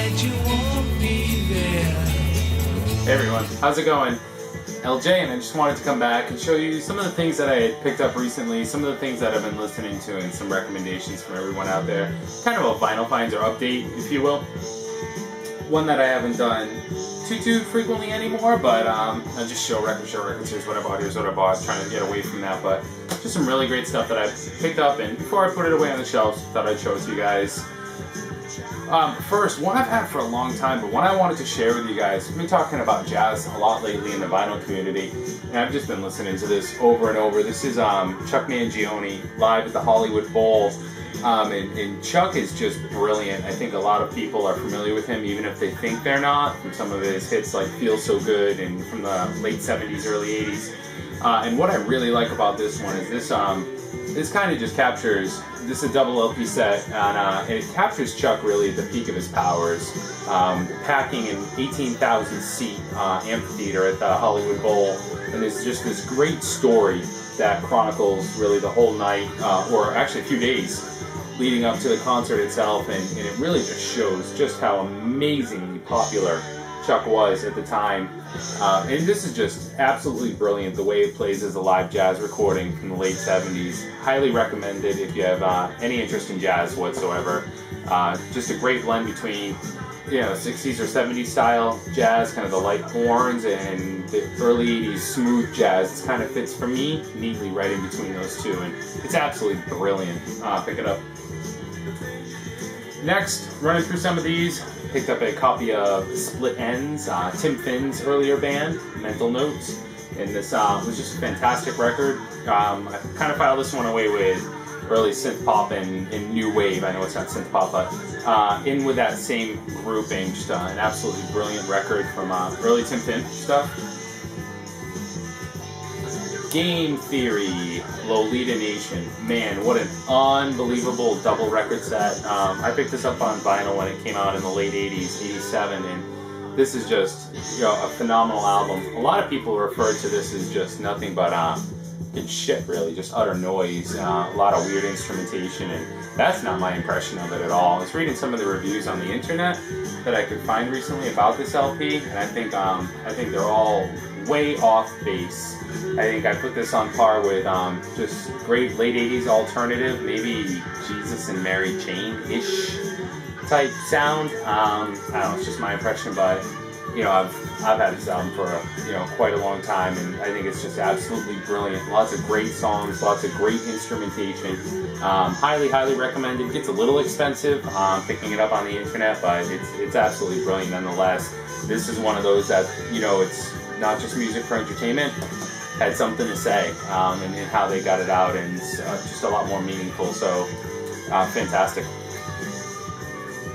that you won't be there. Hey everyone, how's it going? LJ, and I just wanted to come back and show you some of the things that I had picked up recently, some of the things that I've been listening to, and some recommendations from everyone out there. Kind of a vinyl finds or update, if you will. One that I haven't done too frequently anymore, but I just show records, here's what I bought, here's what I bought, trying to get away from that, but just some really great stuff that I picked up, and before I put it away on the shelves, thought I'd show it to you guys. First, one I've had for a long time, but one I wanted to share with you guys. We've been talking about jazz a lot lately in the vinyl community, and I've just been listening to this over and over. This is Chuck Mangione live at the Hollywood Bowl, and Chuck is just brilliant. I think a lot of people are familiar with him, even if they think they're not, from some of his hits like Feel So Good and from the late 70s, early 80s. And what I really like about this one is this kind of just captures, this is a double LP set, and it captures Chuck really at the peak of his powers, packing an 18,000 seat amphitheater at the Hollywood Bowl, and there's just this great story that chronicles really the whole night, or actually a few days leading up to the concert itself, and it really just shows just how amazingly popular Chuck was at the time. And this is just absolutely brilliant, the way it plays as a live jazz recording from the late 70s. Highly recommended if you have any interest in jazz whatsoever. Just a great blend between 60s or 70s style jazz, kind of the light horns, and the early 80s smooth jazz. It kind of fits for me neatly right in between those two, and it's absolutely brilliant. Pick it up. Next, running through some of these, picked up a copy of Split Ends, Tim Finn's earlier band, Mental Notes, and this was just a fantastic record. I kind of filed this one away with early synth pop and new wave. I know it's not synth pop, but in with that same grouping, just an absolutely brilliant record from early Tim Finn stuff. Game Theory, Lolita Nation. Man, what an unbelievable double record set. I picked this up on vinyl when it came out in the late 80s, 87, and this is just a phenomenal album. A lot of people refer to this as just nothing but shit, really, just utter noise, a lot of weird instrumentation, and that's not my impression of it at all. I was reading some of the reviews on the internet that I could find recently about this LP, and I think they're all way off base. I think I put this on par with just great late 80s alternative, maybe Jesus and Mary Chain-ish type sound. I don't know, it's just my impression, but I've had this album for quite a long time, and I think it's just absolutely brilliant. Lots of great songs, lots of great instrumentation. Highly recommended. Gets a little expensive picking it up on the internet, but it's absolutely brilliant nonetheless. This is one of those that it's not just music for entertainment. Had something to say and how they got it out, and it's just a lot more meaningful. So fantastic.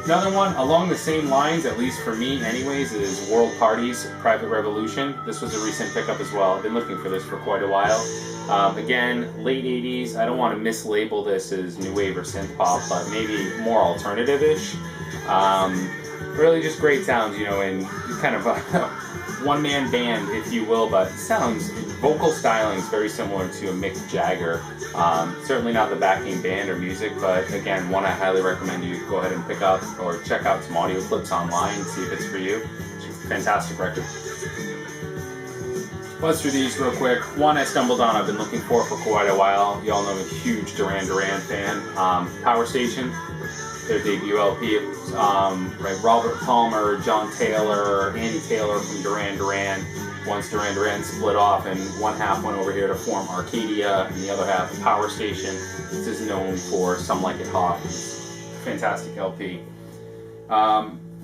Another one along the same lines, at least for me anyways, is World Party's Private Revolution. This was a recent pickup as well. I've been looking for this for quite a while. Again, late 80s. I don't want to mislabel this as new wave or synth pop, but maybe more alternative-ish. Really just great sounds, and kind of a one-man band, if you will, but sounds, vocal styling is very similar to a Mick Jagger. Certainly not the backing band or music, but again, one I highly recommend you go ahead and pick up or check out some audio clips online and see if it's for you. Fantastic record. Let's do these real quick. One I stumbled on, I've been looking for quite a while. You all know I'm a huge Duran Duran fan. Power Station, their debut LP. Robert Palmer, John Taylor, Andy Taylor from Duran Duran. Once Duran Duran split off, and one half went over here to form Arcadia, and the other half, Power Station. This is known for Some Like It Hot. Fantastic LP.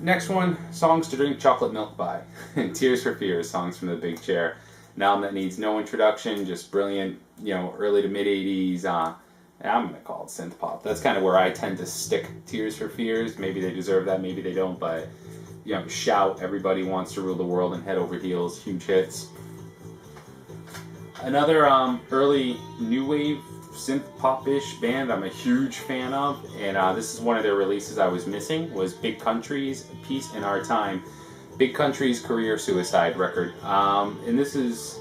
Next one, Songs to Drink Chocolate Milk By. Tears for Fears, Songs from the Big Chair. An album that needs no introduction, just brilliant, early to mid 80s. I'm going to call it synth pop. That's kind of where I tend to stick Tears for Fears. Maybe they deserve that, maybe they don't, but Shout, Everybody Wants to Rule the World, and Head Over Heels, huge hits. Another early new wave synth pop-ish band I'm a huge fan of, and this is one of their releases I was missing, was Big Country's Peace in Our Time. Big Country's Career Suicide record. And this is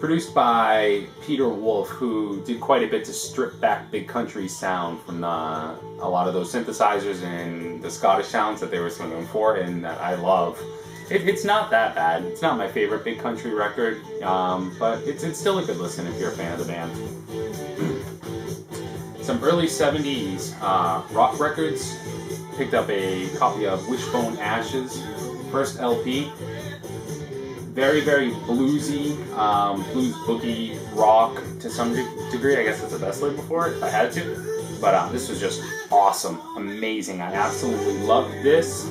Produced by Peter Wolf, who did quite a bit to strip back big country sound from a lot of those synthesizers and the Scottish sounds that they were so known for, and that I love. It's not that bad. It's not my favorite big country record, but it's still a good listen if you're a fan of the band. Some early 70s rock records. Picked up a copy of Wishbone Ash's first LP. Very, very bluesy, blues boogie rock to some degree. I guess that's the best label for it if I had to. But this was just awesome, amazing. I absolutely loved this.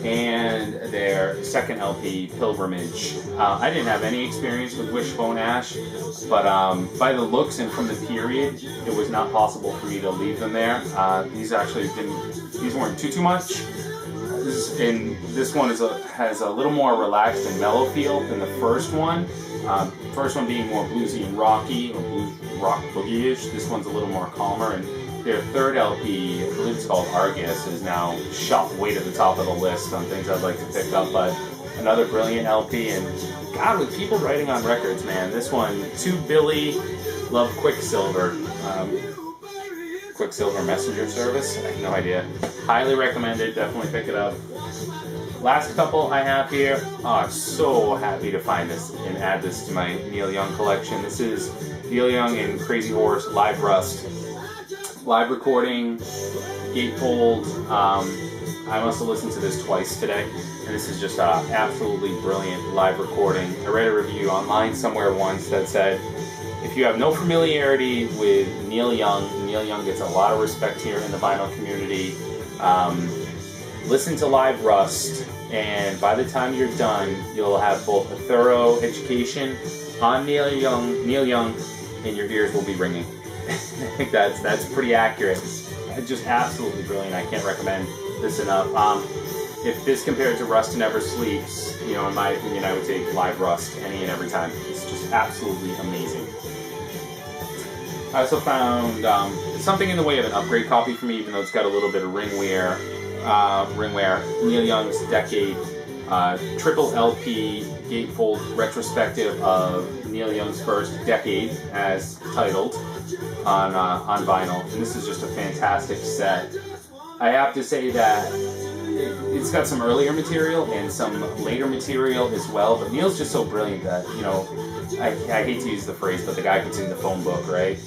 And their second LP, Pilgrimage. I didn't have any experience with Wishbone Ash, but by the looks and from the period, it was not possible for me to leave them there. These weren't too much. This one has a little more relaxed and mellow feel than the first one. First one being more bluesy and rocky, or blues rock boogie-ish. This one's a little more calmer. And their third LP, I believe it's called Argus, is now shot way to the top of the list on things I'd like to pick up. But another brilliant LP, and God, with people writing on records, man, this one, To Billy, love Quicksilver. Quicksilver Messenger Service? I have no idea. Highly recommended, definitely pick it up. Last couple I have here. Oh, I'm so happy to find this and add this to my Neil Young collection. This is Neil Young and Crazy Horse Live Rust. Live recording, gatefold. I must have listened to this twice today, and this is just an absolutely brilliant live recording. I read a review online somewhere once that said, if you have no familiarity with Neil Young gets a lot of respect here in the vinyl community. Listen to Live Rust, and by the time you're done, you'll have both a thorough education on Neil Young, and your ears will be ringing. I think that's pretty accurate. It's just absolutely brilliant. I can't recommend this enough. If this compared to Rust Never Sleeps, in my opinion, I would take Live Rust any and every time. It's just absolutely amazing. I also found something in the way of an upgrade copy for me, even though it's got a little bit of ring wear. Neil Young's Decade triple LP gatefold retrospective of Neil Young's first decade, as titled, on vinyl. And this is just a fantastic set. I have to say that it's got some earlier material and some later material as well, but Neil's just so brilliant that, I hate to use the phrase, but the guy could sing the phone book, right?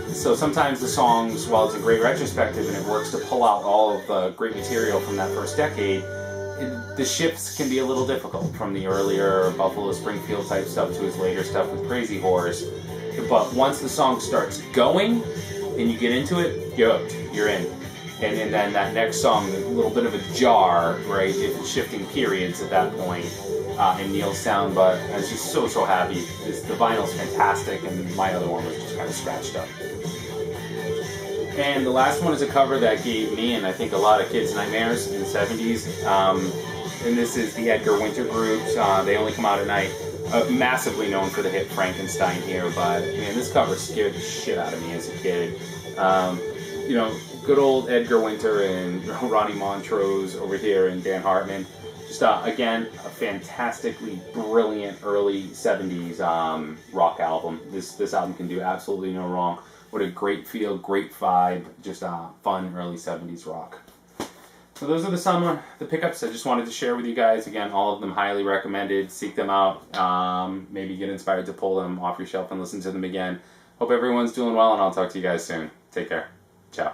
So sometimes the songs, while it's a great retrospective and it works to pull out all of the great material from that first decade, the shifts can be a little difficult from the earlier Buffalo Springfield type stuff to his later stuff with Crazy Horse. But once the song starts going and you get into it, you're in. And then that next song, a little bit of a jar, right? It's shifting periods at that point in Neil's sound, but I was just so happy. The vinyl's fantastic, and my other one was just kind of scratched up. And the last one is a cover that gave me, and I think a lot of kids, nightmares in the 70s. And this is the Edgar Winter groups. They Only Come Out at Night. Massively known for the hit Frankenstein here, but man, this cover scared the shit out of me as a kid. Good old Edgar Winter and Ronnie Montrose over here and Dan Hartman. Just, again, a fantastically brilliant early 70s rock album. This album can do absolutely no wrong. What a great feel, great vibe, just fun early 70s rock. So those are the pickups I just wanted to share with you guys. Again, all of them highly recommended. Seek them out. Maybe get inspired to pull them off your shelf and listen to them again. Hope everyone's doing well, and I'll talk to you guys soon. Take care. Ciao.